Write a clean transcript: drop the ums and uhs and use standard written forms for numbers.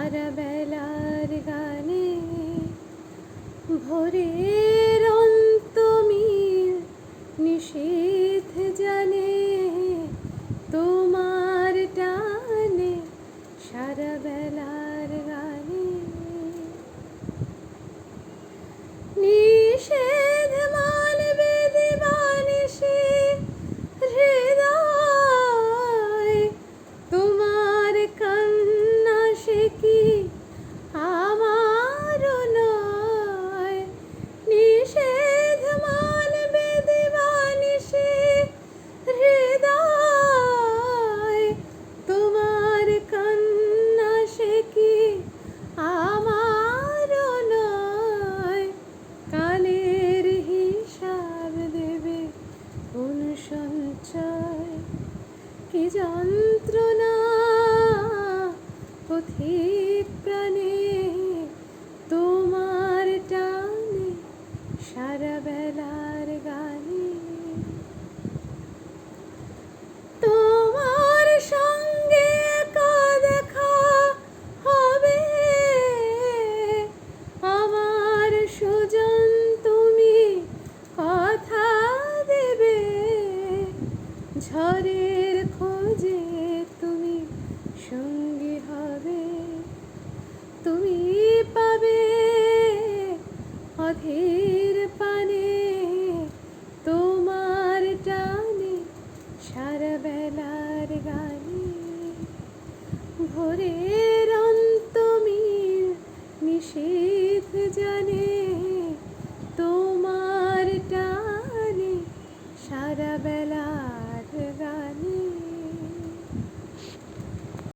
সারা বেলার গানে ভোরের অন্তমিল নিশীথ জানে তোমার টানে সারা বেলার গানে নিষেধ মানবে দিবানিশি হৃদয় তোমার কান্না সে কি আমার নয় নিষেধ মানবে দিবানিশি হৃদয় তোমার কান্না সে কি আমার নয় কালের হিসাব দেবে কোন সঞ্চয় কি যন্ত্রণা পথিক প্রাণে তোমার টানে সারা বেলার গানে তোমার সঙ্গে একা দেখা হবে আমার সুজন তুমি কথা দেবে ঝড়ের খোঁজে তুমি সঙ্গী হবে তুমি পাবে অধীর পানে তোমার টানে সারা বেলার গানে ভোরে